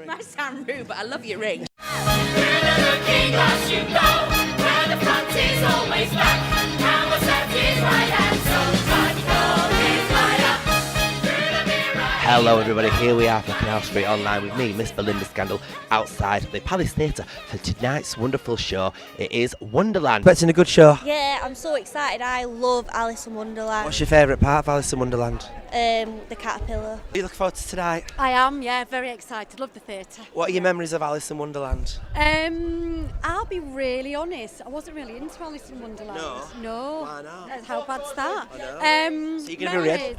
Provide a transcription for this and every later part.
It might sound rude, but I love your ring. Hello everybody, here we are for Canal Street Online with me, Miss Belinda Scandal, outside the Palace Theatre for tonight's wonderful show. It is Wonderland. Expecting a good show? Yeah, I'm so excited. I love Alice in Wonderland. What's your favourite part of Alice in Wonderland? The caterpillar. Are you looking forward to tonight? I am, yeah, very excited. Love the theatre. What are your memories of Alice in Wonderland? I'll be really honest. I wasn't really into Alice in Wonderland. No. Why not? How bad's that? I know. So you're going to be red?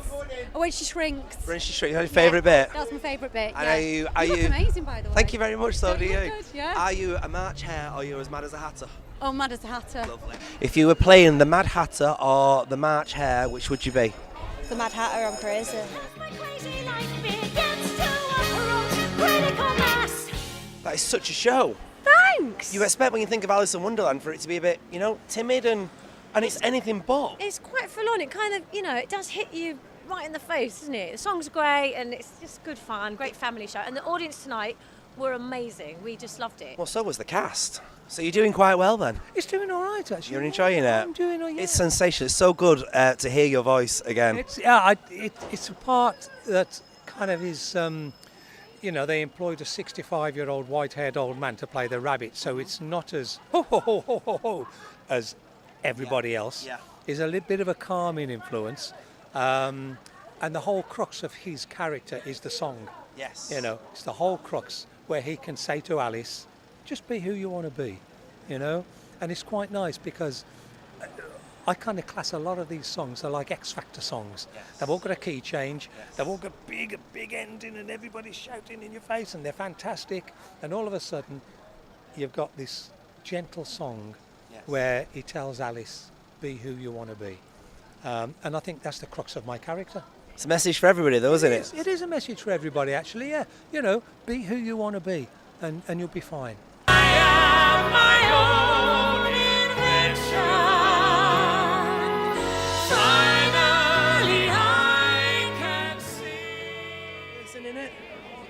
Oh, when she shrinks. When she shrinks, your favourite bit? That's my favourite bit. And yeah. are you look amazing, by the way. Thank you very much. So do you. Good, yeah. Are you a March Hare or are you as mad as a Hatter? Oh, mad as a Hatter. Lovely. If you were playing the Mad Hatter or the March Hare, which would you be? The Mad Hatter, I'm crazy. That is such a show. Thanks! You expect when you think of Alice in Wonderland for it to be a bit, timid and it's anything but. It's quite full on. It kind of, it does hit you right in the face, doesn't it? The song's great and it's just good fun, great family show. And the audience tonight were amazing. We just loved it. Well, so was the cast. So you're doing quite well then. It's doing all right, actually. You're enjoying it? I'm doing all right. It's sensational. It's so good to hear your voice again. It's a part that kind of is, they employed a 65-year-old white-haired old man to play the rabbit, so it's not as ho as everybody else. Yeah. It's a little bit of a calming influence, and the whole crux of his character is the song. Yes. It's the whole crux where he can say to Alice, just be who you want to be, and it's quite nice because I kind of class a lot of these songs are like X Factor songs. Yes. They've all got a key change, yes. They've all got big ending and everybody's shouting in your face and they're fantastic, and all of a sudden you've got this gentle song yes. where he tells Alice, be who you want to be, and I think that's the crux of my character. It's a message for everybody though, isn't it? It is a message for everybody actually, yeah. Be who you want to be and you'll be fine.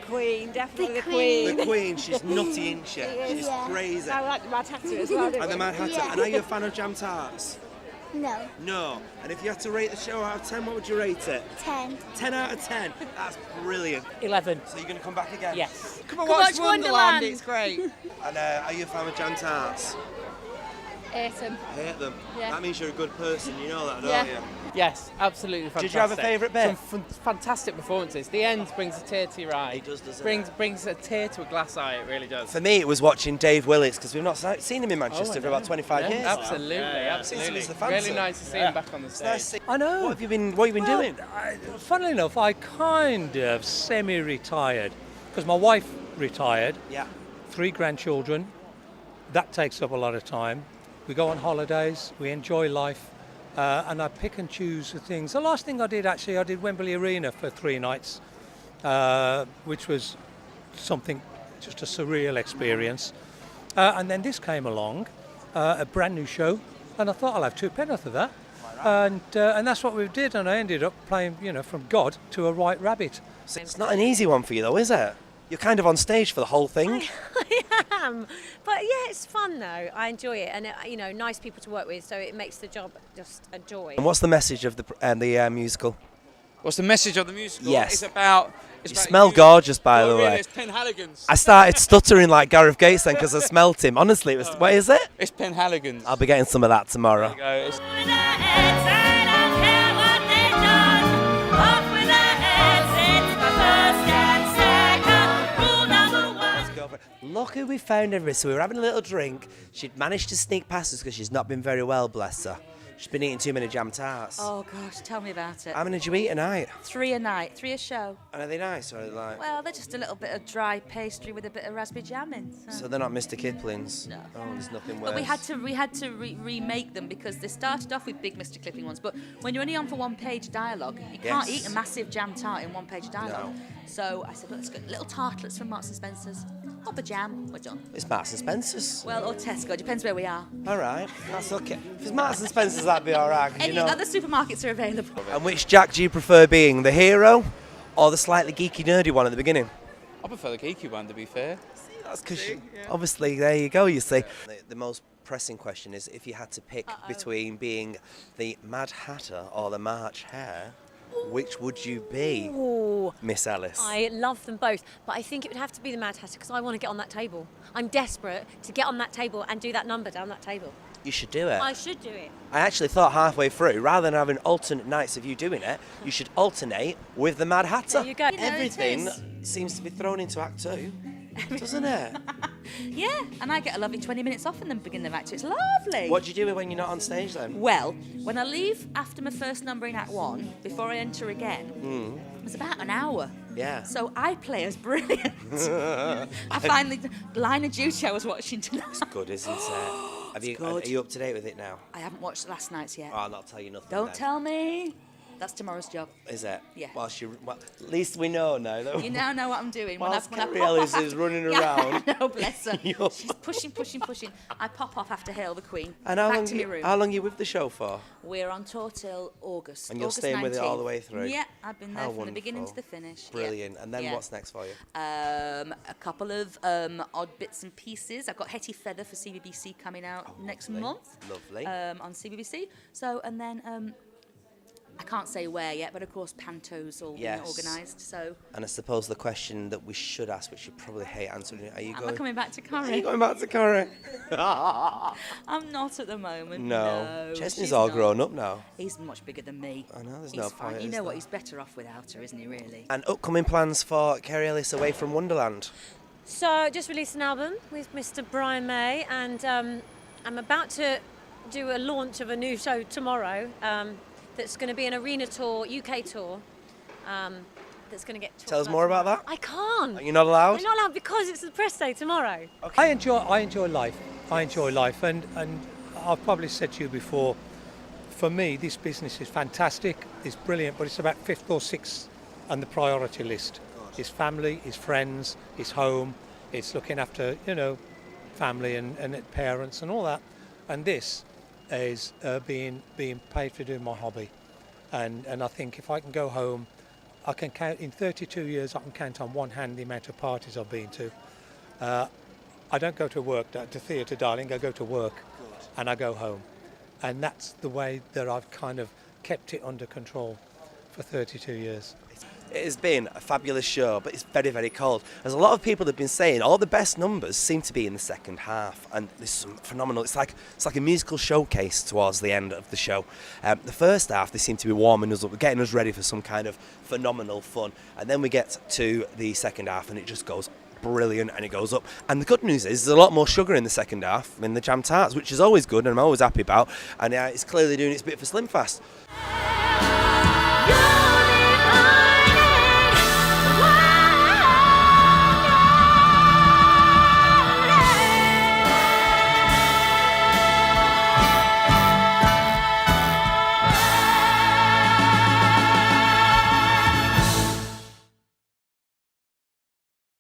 Queen, definitely the Queen. The Queen, she's nutty, isn't she? She's crazy. I like the Mad Hatter as well, don't And the we? Mad Hatter. Yeah. And are you a fan of jam tarts? No. No. And if you had to rate the show out of 10, what would you rate it? 10. 10 out of 10. That's brilliant. 11. So you're going to come back again? Yes. Come and watch Wonderland. It's great. And are you a fan of jam tarts? Hate them. Hate them. Yeah. That means you're a good person, you know that, don't Yeah. you? Yes, absolutely fantastic. Did you have a favourite bit? Some fantastic performances. The end brings a tear to your eye. It does, doesn't it? Brings a tear to a glass eye, it really does. For me, it was watching Dave Willets, because we've not seen him in Manchester I for about know. 25 Yeah, years. Absolutely, Since he absolutely. was the fancy. Really nice to see him back on the It's stage. nice to see. I know. What have you been doing? Funnily enough, I kind of semi-retired because my wife retired, Yeah. 3 grandchildren. That takes up a lot of time. We go on holidays, we enjoy life, and I pick and choose the things. The last thing I did Wembley Arena for 3 nights, which was something, just a surreal experience. And then this came along, a brand new show, and I thought I'll have 2 penn'orth of that. And that's what we did, and I ended up playing, from God to a white rabbit. So it's not an easy one for you, though, is it? You're kind of on stage for the whole thing. I am. But yeah, it's fun though. I enjoy it. And, nice people to work with, so it makes the job just a joy. And what's the message of the musical? What's the message of the musical? Yes. It's about... You smell gorgeous, by the way. It's Penhaligons. I started stuttering like Gareth Gates then because I smelt him. Honestly, it was. What is it? It's Penhaligons. I'll be getting some of that tomorrow. There you go. Look who we found everybody. So we were having a little drink. She'd managed to sneak past us because she's not been very well, bless her. She's been eating too many jam tarts. Oh gosh, tell me about it. How many did you eat a night? 3 a night, 3 a show. And are they nice or are they like? Well, they're just a little bit of dry pastry with a bit of raspberry jam in. So they're not Mr Kipling's? No. Oh, there's nothing worse. But we had to remake them because they started off with big Mr Clipping ones, but when you're only on for 1-page dialogue, you can't Yes. eat a massive jam tart in 1-page dialogue. No. So I said, let's get little tartlets from Marks and Spencer's. Up a jam, we're done. It's Marks and Spencer's. Well, or Tesco, depends where we are. All right, that's okay. If it's Marks and Spencer's, that'd be all right. 'Cause Any other supermarkets are available. And which Jack do you prefer being, the hero or the slightly geeky, nerdy one at the beginning? I prefer the geeky one, to be fair. That's because obviously, there you go, you see. The most pressing question is if you had to pick between being the Mad Hatter or the March Hare, which would you be, Ooh. Miss Ellis? I love them both, but I think it would have to be the Mad Hatter because I want to get on that table. I'm desperate to get on that table and do that number down that table. You should do it. I should do it. I actually thought halfway through, rather than having alternate nights of you doing it, you should alternate with the Mad Hatter. There you go. Everything seems to be thrown into Act 2, doesn't it? Yeah, and I get a lovely 20 minutes off in the beginning of Act 2. It's lovely. What do you do when you're not on stage then? Well, when I leave after my first number in Act 1, before I enter again, it's about an hour. Yeah. So I play as brilliant. I finally, Line of Duty I was watching tonight. It's good, isn't it? Are you up to date with it now? I haven't watched last night's yet. Oh, I'll not tell you nothing. Don't then. tell me. That's tomorrow's job. Is it? Yeah. Well, at least we know now, though. You now know what I'm doing. Whilst when I Kerry pop Ellis off is running Yeah, around. I know, bless her. You're- She's pushing. I pop off after Hail the Queen. And back to my room. how long are you with the show for? We're on tour till August. And you're August staying with it all the 19th. way through? Yeah, I've been there How from the beginning to wonderful. the finish. Yeah. Brilliant. And then Yeah. what's next for you? A couple of odd bits and pieces. I've got Hetty Feather for CBBC coming out next lovely. month. Lovely. On CBBC. So, and then I can't say where yet, but of course Panto's all Yes. been organised. So, And I suppose the question that we should ask, which you probably hate answering, are you am I going? coming back to Are you Kerry? going back to Kerry? I'm not at the moment. No. she's Chesney's all not. grown up now. He's much bigger than me. I know, there's He's no fine. point, You is know what? there? He's better off without her, isn't he? Really? And upcoming plans for Kerry Ellis away from Wonderland? So I just released an album with Mr Brian May, and I'm about to do a launch of a new show tomorrow. That's going to be an arena tour, UK tour. That's going to get. Tell us more about that. I can't. Are you not allowed? I'm not allowed because it's the press day tomorrow. I enjoy life. I enjoy life, and I've probably said to you before, for me, this business is fantastic. It's brilliant, but it's about fifth or sixth on the priority list. It's family, it's friends, it's home, it's looking after, family and parents and all that. And this is being paid for doing my hobby. And I think if I can go home, I can count, in 32 years, I can count on one hand the amount of parties I've been to. I don't go to work, to theatre, darling, I go to work and I go home. And that's the way that I've kind of kept it under control for 32 years. It has been a fabulous show, but it's very, very cold. There's a lot of people that have been saying all the best numbers seem to be in the second half, and there's some phenomenal. It's like a musical showcase towards the end of the show. The first half, they seem to be warming us up, getting us ready for some kind of phenomenal fun, and then we get to the second half, and it just goes brilliant, and it goes up. And the good news is there's a lot more sugar in the second half in the jam tarts, which is always good, and I'm always happy about. And it's clearly doing its bit for Slim Fast. Yeah.